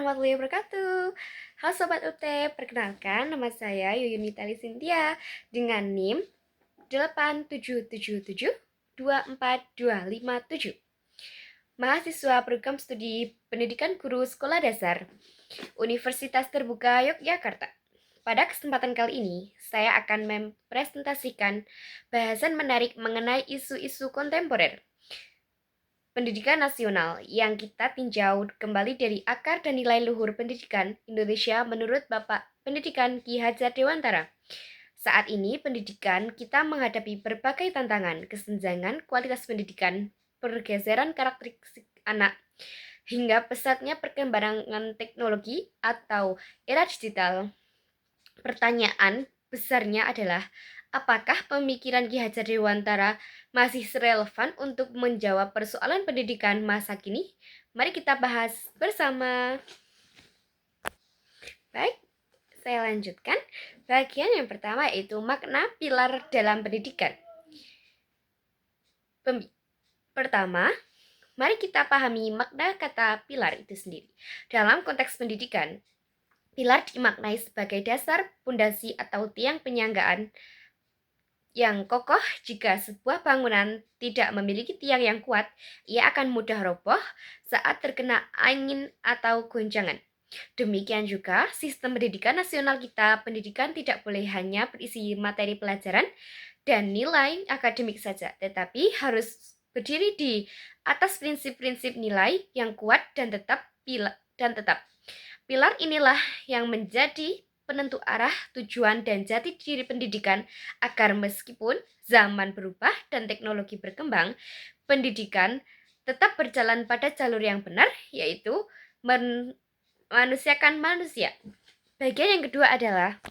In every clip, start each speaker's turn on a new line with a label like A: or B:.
A: warahmatullahi wabarakatuh. Halo Sobat UT, perkenalkan nama saya Yuyun Mitali Cynthia dengan NIM 877724257. Mahasiswa Program Studi Pendidikan Guru Sekolah Dasar Universitas Terbuka Yogyakarta. Pada kesempatan kali ini, saya akan mempresentasikan bahasan menarik mengenai isu-isu kontemporer pendidikan nasional yang kita tinjau kembali dari akar dan nilai luhur pendidikan Indonesia menurut Bapak Pendidikan Ki Hajar Dewantara. Saat ini pendidikan kita menghadapi berbagai tantangan, kesenjangan kualitas pendidikan, pergeseran karakteristik anak, hingga pesatnya perkembangan teknologi atau era digital. Pertanyaan besarnya adalah, apakah pemikiran Ki Hajar Dewantara masih relevan untuk menjawab persoalan pendidikan masa kini? Mari kita bahas bersama. Baik, saya lanjutkan. Bagian yang pertama yaitu makna pilar dalam pendidikan. Pertama, mari kita pahami makna kata pilar itu sendiri. Dalam konteks pendidikan, pilar dimaknai sebagai dasar, pondasi atau tiang penyanggaan yang kokoh. Jika sebuah bangunan tidak memiliki tiang yang kuat, ia akan mudah roboh saat terkena angin atau goncangan. Demikian juga sistem pendidikan nasional kita, pendidikan tidak boleh hanya berisi materi pelajaran dan nilai akademik saja, tetapi harus berdiri di atas prinsip-prinsip nilai yang kuat dan tetap. Pilar inilah yang menjadi penentu arah, tujuan, dan jati diri pendidikan agar meskipun zaman berubah dan teknologi berkembang, pendidikan tetap berjalan pada jalur yang benar, yaitu memanusiakan manusia. Bagian yang kedua adalah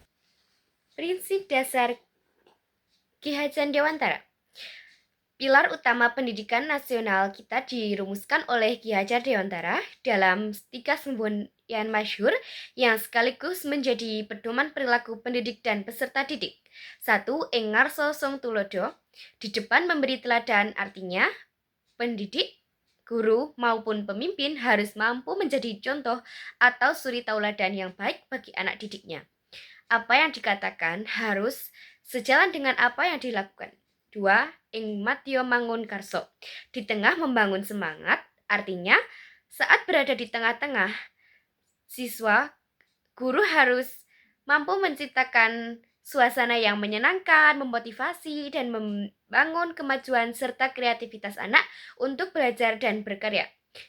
A: prinsip dasar Ki Hajar Dewantara. Pilar utama pendidikan nasional kita dirumuskan oleh Ki Hajar Dewantara dalam 3 semboyan masyhur yang sekaligus menjadi pedoman perilaku pendidik dan peserta didik. 1. Ing ngarsa sung tulodo, di depan memberi teladan, artinya pendidik, guru maupun pemimpin harus mampu menjadi contoh atau suri tauladan yang baik bagi anak didiknya. Apa yang dikatakan harus sejalan dengan apa yang dilakukan. 2. Ing madya mangun karso, di tengah membangun semangat, artinya saat berada di tengah-tengah siswa, guru harus mampu menciptakan suasana yang menyenangkan, memotivasi, dan membangun kemajuan serta kreativitas anak untuk belajar dan berkarya.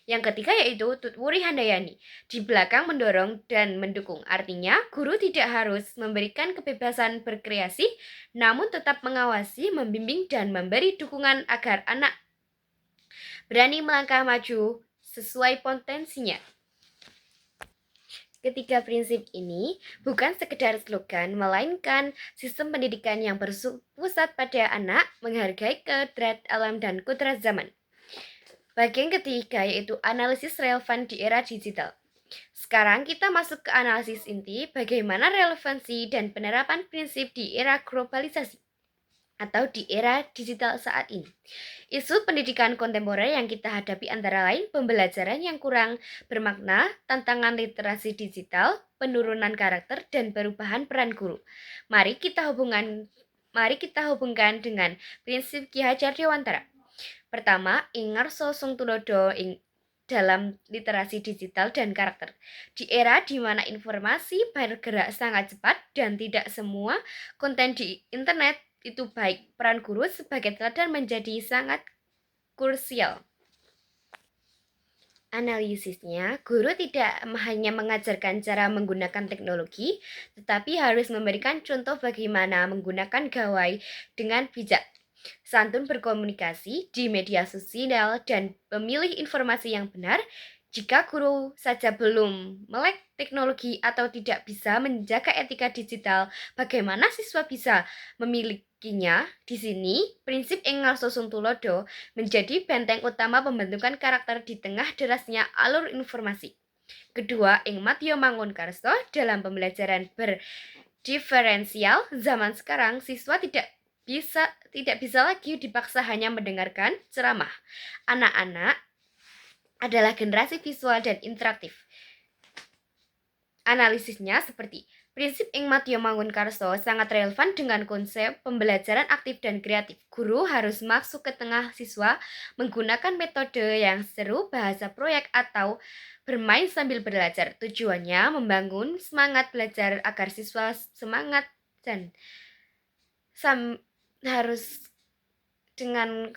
A: Yang ketiga yaitu Tutwuri Handayani, di belakang mendorong dan mendukung. Artinya, guru tidak harus memberikan kebebasan berkreasi, namun tetap mengawasi, membimbing, dan memberi dukungan agar anak berani melangkah maju sesuai potensinya. Ketiga prinsip ini bukan sekedar slogan, melainkan sistem pendidikan yang berpusat pada anak, menghargai kodrat alam dan kodrat zaman. Bagian ketiga yaitu analisis relevan di era digital. Sekarang kita masuk ke analisis inti bagaimana relevansi dan penerapan prinsip di era globalisasi atau di era digital saat ini. Isu pendidikan kontemporer yang kita hadapi antara lain pembelajaran yang kurang bermakna, tantangan literasi digital, penurunan karakter, dan perubahan peran guru. Mari kita hubungkan dengan prinsip Ki Hajar Dewantara. Pertama, ing ngarsa sung tulodo ing dalam literasi digital dan karakter. Di era di mana informasi bergerak sangat cepat dan tidak semua konten di internet itu baik, peran guru sebagai teladan menjadi sangat krusial. Analisisnya, guru tidak hanya mengajarkan cara menggunakan teknologi, tetapi harus memberikan contoh bagaimana menggunakan gawai dengan bijak, santun berkomunikasi di media sosial, dan memilih informasi yang benar. Jika guru saja belum melek teknologi atau tidak bisa menjaga etika digital, bagaimana siswa bisa memilikinya? Di sini, prinsip ing ngarsa sung tulodo menjadi benteng utama pembentukan karakter di tengah derasnya alur informasi. Kedua, ing madya mangun karso, dalam pembelajaran berdiferensial zaman sekarang, siswa tidak bisa lagi dipaksa hanya mendengarkan ceramah. Anak-anak adalah generasi visual dan interaktif. Analisisnya seperti prinsip ing Madya Mangunkarso sangat relevan dengan konsep pembelajaran aktif dan kreatif. Guru harus masuk ke tengah siswa menggunakan metode yang seru, bahasa proyek, atau bermain sambil belajar. Tujuannya membangun semangat belajar agar siswa semangat dan harus dengan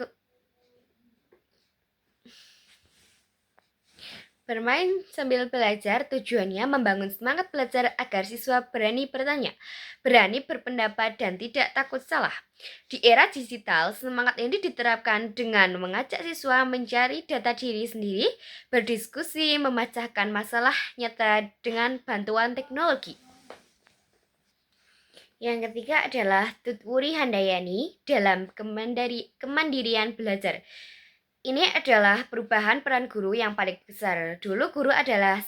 A: bermain sambil belajar tujuannya membangun semangat belajar agar siswa berani bertanya, berani berpendapat, dan tidak takut salah. Di era digital, semangat ini diterapkan dengan mengajak siswa mencari data diri sendiri, berdiskusi, memecahkan masalah nyata dengan bantuan teknologi. Yang ketiga adalah Tutwuri Handayani dalam kemandirian belajar. Ini adalah perubahan peran guru yang paling besar. Dulu guru adalah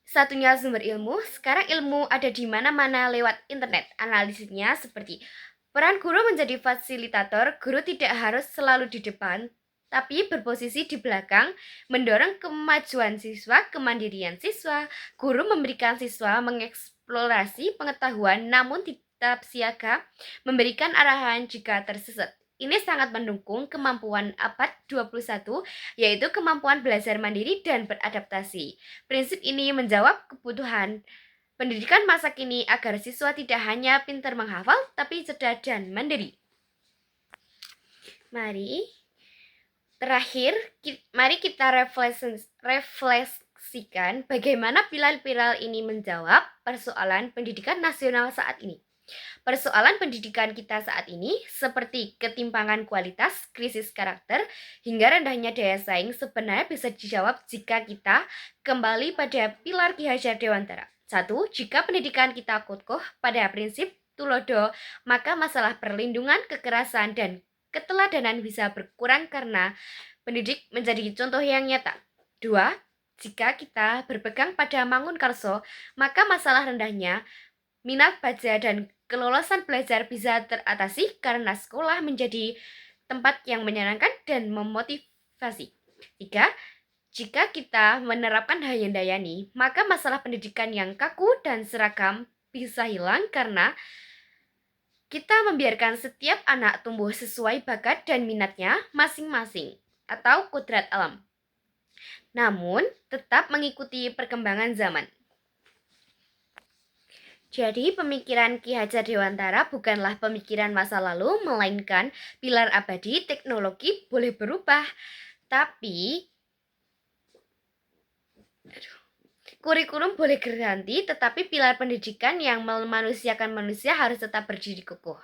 A: satunya sumber ilmu, sekarang ilmu ada di mana-mana lewat internet. Analisisnya seperti peran guru menjadi fasilitator, guru tidak harus selalu di depan, tapi berposisi di belakang, mendorong kemajuan siswa, kemandirian siswa. Guru memberikan siswa mengeksplorasi pengetahuan namun tetap siaga, memberikan arahan jika tersesat. Ini sangat mendukung kemampuan abad 21, yaitu kemampuan belajar mandiri dan beradaptasi. Prinsip ini menjawab kebutuhan pendidikan masa kini agar siswa tidak hanya pintar menghafal, tapi cerdas dan mandiri. Mari kita refleksikan bagaimana pilar-pilar ini menjawab persoalan pendidikan nasional saat ini. Persoalan pendidikan kita saat ini seperti ketimpangan kualitas, krisis karakter, hingga rendahnya daya saing sebenarnya bisa dijawab jika kita kembali pada pilar Ki Hajar Dewantara. 1. Jika pendidikan kita kokoh pada prinsip Tulodo, maka masalah perlindungan, kekerasan, dan keteladanan bisa berkurang karena pendidik menjadi contoh yang nyata. 2. Jika kita berpegang pada Mangunkarso, maka masalah rendahnya minat baca dan kelolosan belajar bisa teratasi karena sekolah menjadi tempat yang menyenangkan dan memotivasi. 3. Jika kita menerapkan Handayani, maka masalah pendidikan yang kaku dan seragam bisa hilang karena kita membiarkan setiap anak tumbuh sesuai bakat dan minatnya masing-masing atau kodrat alam. Namun, tetap mengikuti perkembangan zaman. Jadi pemikiran Ki Hajar Dewantara bukanlah pemikiran masa lalu, melainkan pilar abadi. Teknologi boleh berubah, tapi kurikulum boleh berganti, tetapi pilar pendidikan yang memanusiakan manusia harus tetap berdiri kokoh.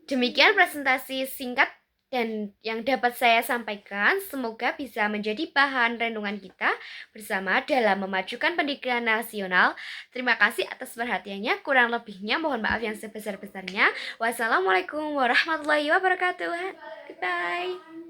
A: Demikian presentasi singkat dan yang dapat saya sampaikan, semoga bisa menjadi bahan renungan kita bersama dalam memajukan pendidikan nasional. Terima kasih atas perhatiannya, kurang lebihnya mohon maaf yang sebesar-besarnya. Wassalamualaikum warahmatullahi wabarakatuh. Goodbye.